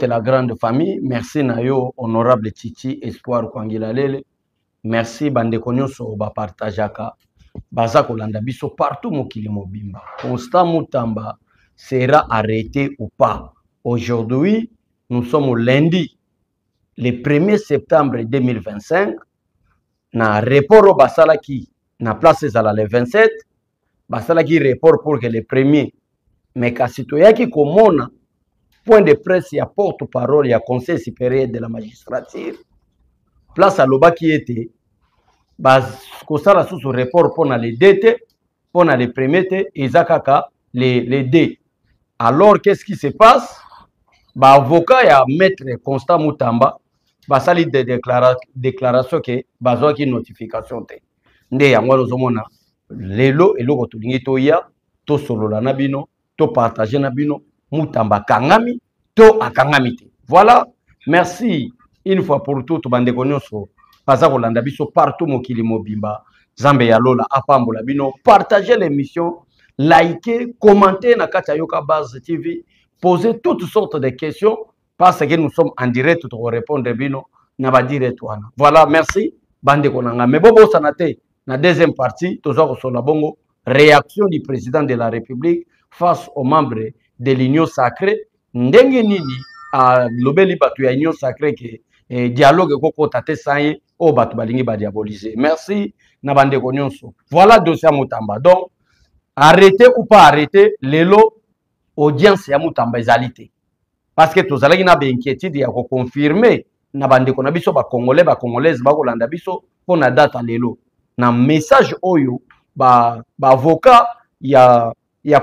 La grande famille, merci Nayo, honorable Titi, Espoir Kwangilalele, merci Bandeko Nyonso ba partageaka, baza kolanda biso partout mokili mobimba. Constant Mutamba sera arrêté ou pas. Aujourd'hui, nous sommes au lundi, le 1er septembre 2025, na report basalaki na place ezala le 27, basalaki report pour que le 1er, mais kasito yaki komona point de presse, il y a porte-parole, il y a conseil supérieur de la magistrature. Place à l'oba qui était, ça la sous report pour les DT, pour les premiers, et Zakaka, les D. Alors, qu'est-ce qui se passe? Avocat et à maître Constant Mutamba, ça lit des déclarations que bazo qui notification te. Nde ya ngwa lozomona lelo eloko tulingi toya to solo la nabino to partager nabino. Mutamba kangami to akangamite. Voilà, merci une fois pour toutes bandeko nyonso baza kolanda biso partout mokili mobimba Zambe ya lola apambola bino, partagez l'émission, likez, commentez na kati ya Yoka Buzz TV, posez toutes sortes de questions parce que nous sommes en direct pour répondre bino na ba direct wana. Voilà, merci bandeko nanga. Mais bobo sanate na deuxième partie tozo ko sola bongo réaction du président de la République face aux membres de l'Union sacrée, ndenge nini a lobeli batu ya Union sacrée ke dialogue koko tate saye o batu balingi ba diaboliser. Merci na bande nyonso. Voilà dossier Mutamba. Donc arrêter ou pas arrêter lelo audience ya Mutamba ezalité. Parce que tozalaki na be inquiétude ya ko confirmer na bande ko na biso ba congolais ba congolaise ba ko landa biso pona data lelo. Na message oyo ba avocat ya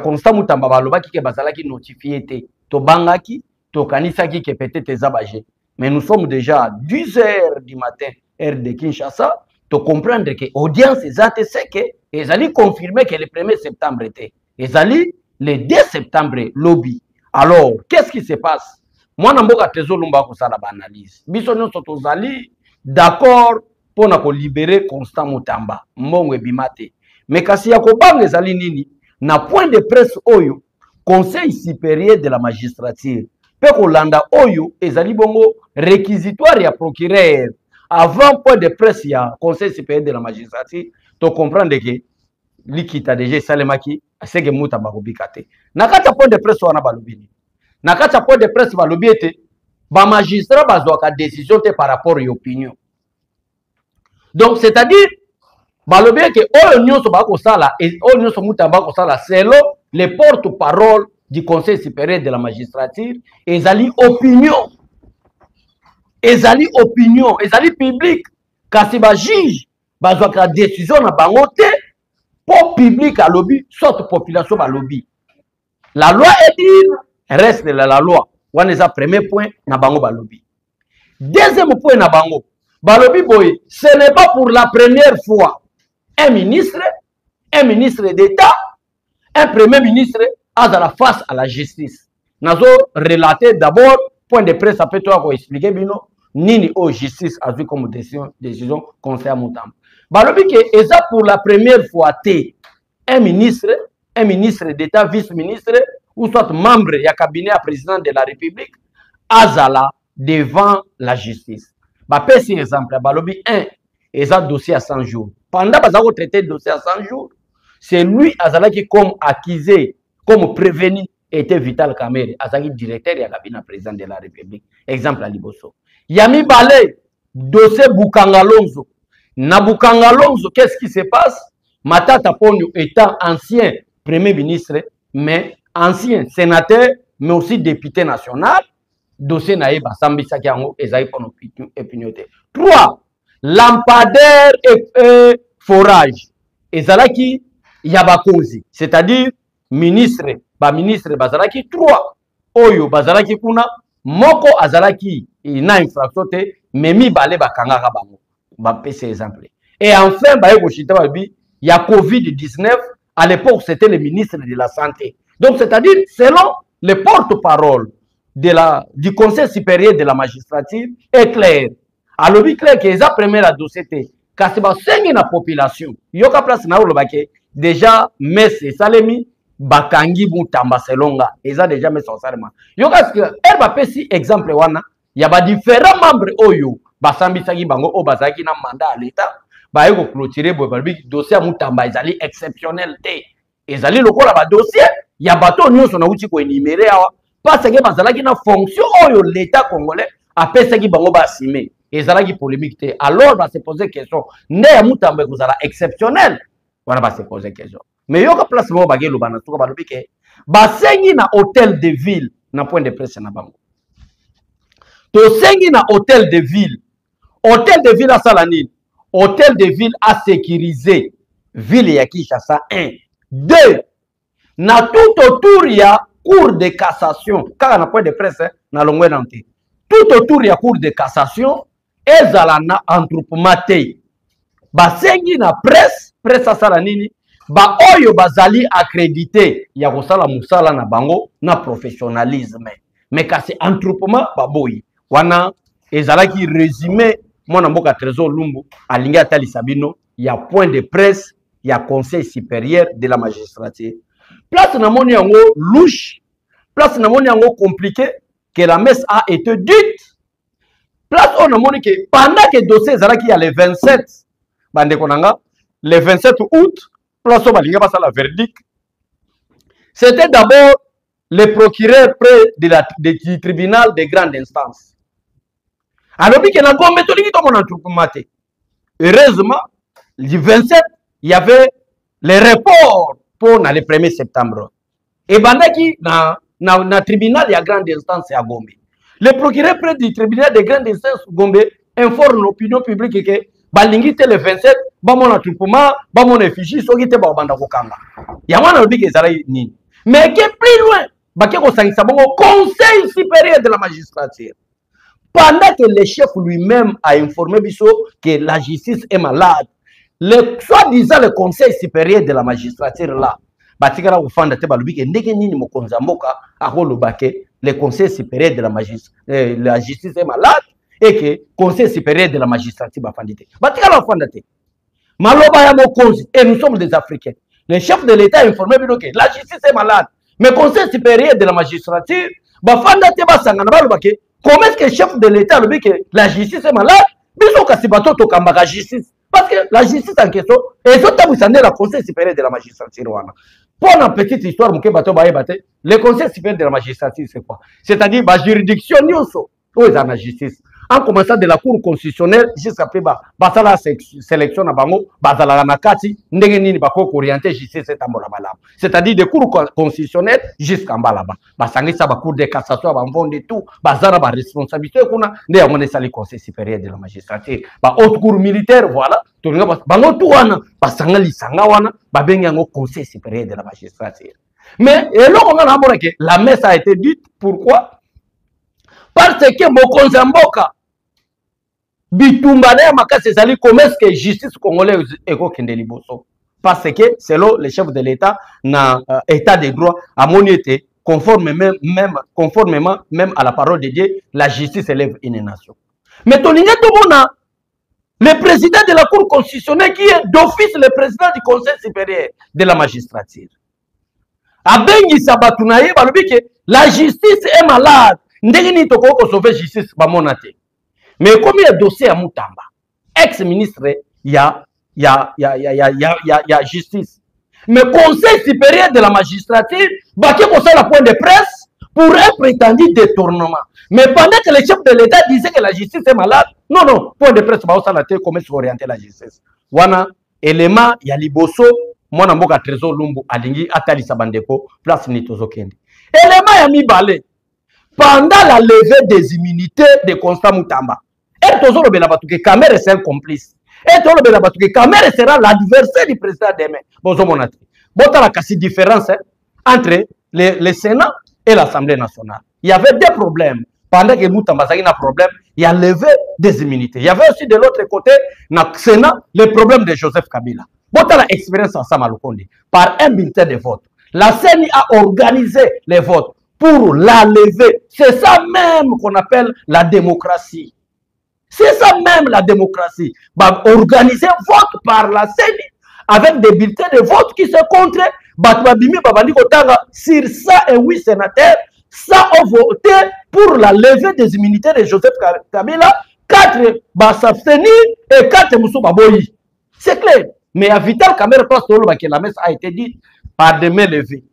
Constant Mutamba balobaki ke bazalaki notifié te to bangaki to kanisaki ke peut-être ezabagé. Mais nous sommes déjà à 10 h du matin heure de Kinshasa to comprendre que audience ezate c'est que ezali confirmer que le 1er septembre était ezali le 2 septembre lobby. Alors qu'est-ce qui se passe? Moi na mboka Trésor Lumba ko sala ba analyse biso nyonso tozali d'accord pona ko libérer Constant Mutamba mbongo ebimate. Mais kasi ya ko banga ezali nini na point de presse oyo conseil supérieur de la magistrature pe kolanda oyo ezali bongo réquisitoire ya procureur avant point de presse ya conseil supérieur de la magistrature to comprendre que likita déjà salemaki asenge Mutamba kobikate na kata point de presse wana balobini na kata point de presse balobi ete ba magistrat bazwaka décision te par rapport à opinion. Donc c'est-à-dire balobi que oyo nyonso ba ko sala et oyo nyonso Mutamba ko sala selon les porte-parole du conseil supérieur de la magistrature ezali opinion ezali public kasi ba juge bazwaka décision na bango te pour public à lobby sorte population ba lobby. La loi est dire reste la loi. Wana eza premier point na bango ba lobby. Deuxième point na bango ba lobby boy, ce n'est pas pour la première fois un ministre d'État, un premier ministre a la face à la justice. Nazo relater d'abord point de presse après toi pour expliquer bino nini au justice a vu comme décision conseil Mutamba. Balobi que eza pour la première fois té un ministre d'État, vice-ministre ou soit membre ya cabinet à président de la République azala devant la justice. Ba pesi exemple balobi 1 eza dossier à 100 jours. Pendant bazako traiter dossier à 100 jours, c'est lui azalaki comme accusé, comme prévenu était Vital Kamerhe, azalaki directeur ya cabinet président de la République. Exemple à Liboso. Yami Balé, dossier Bukangalonzo. Na Bukangalonzo, qu'est-ce qui se passe? Matata Ponyo étant ancien premier ministre, mais ancien sénateur, mais aussi député national. Dossier naïe basambi sakiango ezali pour opinion. 3. Lampadaire et forage. Ezalaki yabakozi, c'est-à-dire ministre bazalaki 3. Oyo bazalaki kuna moko azalaki na infraction te mais mibale bakangaka bango. Ba pese exemple. Et enfin ba ekoshita babi ya COVID-19 à l'époque c'était le ministre de la santé. Donc c'est-à-dire selon les porte-parole du Conseil supérieur de la magistrature est clair. Alors, il est clair que les premiers dossiers, quand c'est la population, il y a place déjà, mais c'est Salemi, Bakangi Boutamba Selonga, ils ont déjà mis son salement. Il y a si exemple, il y a différents membres Oyo, Basambi Sagi Bango, Obazaki na mandat à l'État, il y a clôturer le dossier à Moutamba, ils allaient exceptionnel. Ils allaient le dossier, il y a bateau, nous sommes énumérés. Parce que bazalaki na fonction oyo l'État congolais a pesaki bango ba assumé ezalaki polémique te alors va se poser question ne ya mutambe kozala exceptionnel wana va se poser question mais yoka place mo bagelo bana tuka balobi ke basengi na hôtel de ville na point de presse na bango to sengi na hôtel de ville à Salanine hôtel de ville a sécurisé ville ya Kinshasa 1 2 na tout autour ya cour de cassation, car on a point de presse, na longwe nanti. Tout autour ya cour de cassation, ezala na entrepomate. Ba sengi na presse à salanini, ba oyo bazali accrédité, ya kosala musala na bango, na professionnalisme. Mais kasi entrepoma baboyi. Wana ezala ki résumé, mwana mboka Trésor Lumbu, alinga tali sabino, ya point de presse, ya conseil supérieur de la magistrature. Place na moni yango louche, place na moni yango compliqué, que la messe a été dite. Place on a moni que pendant que le dossier est y a le 27, le 27 août, place on a passé la verdict. C'était d'abord le procureur près du tribunal de grande instance. Alors que la gomme est heureusement, le 27, il y avait les reports pour le 1er septembre. Et bandaki na tribunal de grande instance à Gombe. Le procureur près du tribunal de grande instance Gombe informe l'opinion publique que balingi le 27, bamona trupement, bamona fichi, so gite ba banda kokanga. Yamana obi ke zalai ni. Mais que plus loin, baké ko sangisa bongo conseil supérieur de la magistrature. Pendant que le chef lui-même a informé Bisso que la justice est malade, soi-disant le conseil supérieur de la magistrature là, batikara ufanda te balubi ke ndenge nini mokonza mboka akolobake le conseil supérieur de la justice est malade et que conseil supérieur de la magistrature bafandite. Batikara ufanda te. Maloba ya mokonzi et nous sommes des Africains. Le chef de l'État a informé que la justice est malade, mais conseil supérieur de la magistrature bafanda te basangana balobake comment est-ce que le chef de l'État a dit que la justice est malade? Biso kasibato to kambaka justice. Parce que la justice en question, et ça vous savez la conseil supérieur de la magistrature. Pour une petite histoire, le conseil supérieur de la magistrature, c'est quoi? C'est-à-dire la juridiction, où est la justice? En commençant de la cour constitutionnelle jusqu'à la sélection à Bango, la Nakati, orienter justice c'est-à-dire des cours constitutionnels jusqu'en bas là-bas. Basangisa ba cour de cassation, ba de tout, bazara ba responsabilité kuna, ne amone sali conseil supérieur de la magistrature. Ba haute cour militaire, voilà. Bango tout wana, basangali sanga wana, ba bengango conseil supérieur de la magistrature. Mais et là on a que la messe a été dite. Pourquoi? Parce que mokonza mboka Bitumbane makase sali comment est-ce que justice congolaise est kokende liboso? Parce que selon le chef de l'État na état de droit à mon été conformément même à la parole de Dieu, la justice élève une nation. Mais toninga tomona le président de la Cour constitutionnelle qui est d'office le président du Conseil supérieur de la magistrature. Abengi sabatunaye balobi que la justice est malade. Ndengini toko ko sauver justice ba monate. Mais comme il y a dossier à Moutamba, ex-ministre, il y a justice. Mais conseil supérieur de la magistrature, baké pour ça la point de presse pour un prétendu détournement. Mais pendant que le chef de l'État disait que la justice est malade, non, point de presse, bah ça la tête comment s'orienter la justice. Wana élément, il y a liboso, mwana mboka Trésor Lumbu alingi atalisa bandeko place ni tozokende. Élément ya mibale pendant la levée des immunités de Constant Moutamba. Et tozolobela batu ke Kamere c'est un complice. Et tozolobela batu ke Kamere sera l'adversaire du président demain. Bozo monatri. Bota la kasi différence entre le Sénat et l'Assemblée nationale. Il y avait des problèmes. Pendant que Moutamba a un problème, il y a levé des immunités. Il y avait aussi de l'autre côté, dans le Sénat, le problème de Joseph Kabila. Bota la expérience en Samalukondi par un bulletin de vote. La CENI a organisé les votes pour la lever. C'est ça même qu'on appelle la démocratie. C'est ça même la démocratie. Bah, organiser vote par la CENI avec des bulletins de vote qui se contraient. Sur 108 sénateurs, ça ont voté pour la levée des immunités de Joseph Kabila. 4 s'abstenir et 4 Moussou Baboyi. C'est clair. Mais à Vital Kamere, la messe a été dite par demain levé.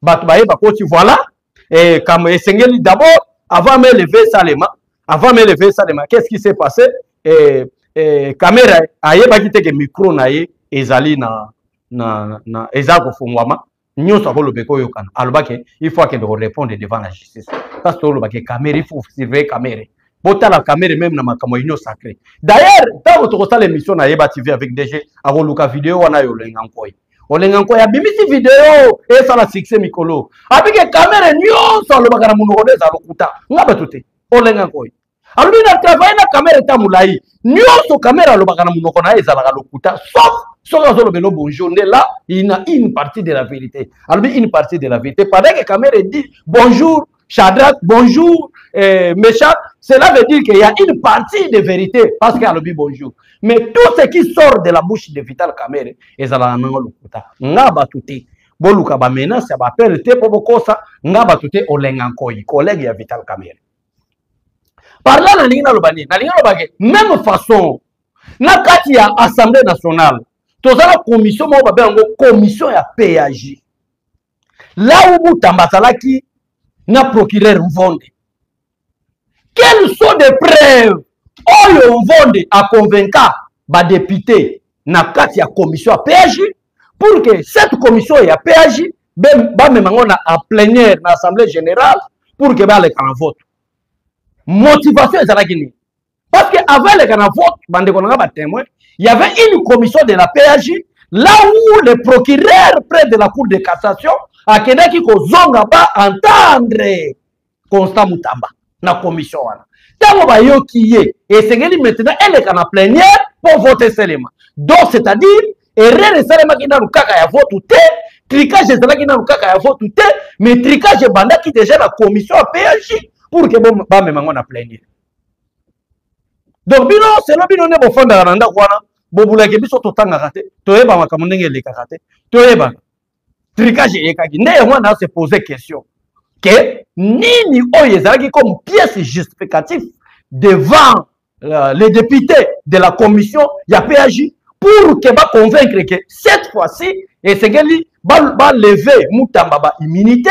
Voilà. Et comme Sengeli d'abord, avant de me lever Salema, qu'est-ce qui s'est passé? Kamere a quitté le micro naïe et Zali na Ezako Fumwama. Nous sommes le béco yokan. Alors il faut qu'elle réponde devant la justice. Parce que le Kamere, il faut surveiller Kamere. Bota la caméra même na makambo sacré. D'ailleurs, tant que tu as l'émission na Yeba TV avec DG, à Luka vidéo wana yo lengankoy. Olengankoy a bimisi vidéo et ça la succès mikolo. Avec la caméra nyonso lo bakana munoko za lokuta. Ngaba tuté. Olengankoy. Alors il a travaillé na caméra tamulai. Nyonso caméra lo bakana munoko na za la lokuta. Sauf le belo bonjour là, il y a une partie de la vérité. Alors une partie de la vérité. Pendant que la caméra dit bonjour Shadrach, bonjour, Meshach, cela veut dire qu'il y a une partie de vérité parce qu'il y a le bonjour. Mais tout ce qui sort de la bouche de Vital Kamere, et ça va ngaba tuté. Boluka ba menace ya ba perte po bokosa ngaba tuté olengankoyi, collègue ya Vital Kamere. Par là na linga lobani, même façon na kati ya Assemblée nationale, tozala commission mo ba bengo commission ya PAJ. Là où Moutamba salaki na procureur Mvonde. Quelles sont les preuves Oyo Mvonde a convaincu ba député na kati ya commission à PAJ pour que cette commission ya PAJ ba memangona en plénière na assemblée générale pour que ba le can vote. Motivation ezalaki ni parce que avant le can vote bande konanga ba témoin, il y avait une commission de la PAJ là où le procureur près de la cour de cassation a kendaki ko zonga ba entendre Constant Moutamba na commission wana. Tango ba yokiye et sengeli maintenant elle est en plénière pour voter seulement. Donc c'est-à-dire erreur seulement qui na lukaka ya vote tout tricage seulement qui na lukaka ya vote tout mais tricage banda qui déjà la commission à PAJ pour que ba memango na plénière. Donc bino c'est là bino ne bo fonda randa kwana bobula ke biso totanga kate toyeba makambo ndenge le kate toyeba tricage ekaki ne mwana se poser question que nini oyezaki comme pièce justificative devant les députés de la commission ya PAJ pour que va convaincre que cette fois-ci et c'est que va lever Moutamba ba immunité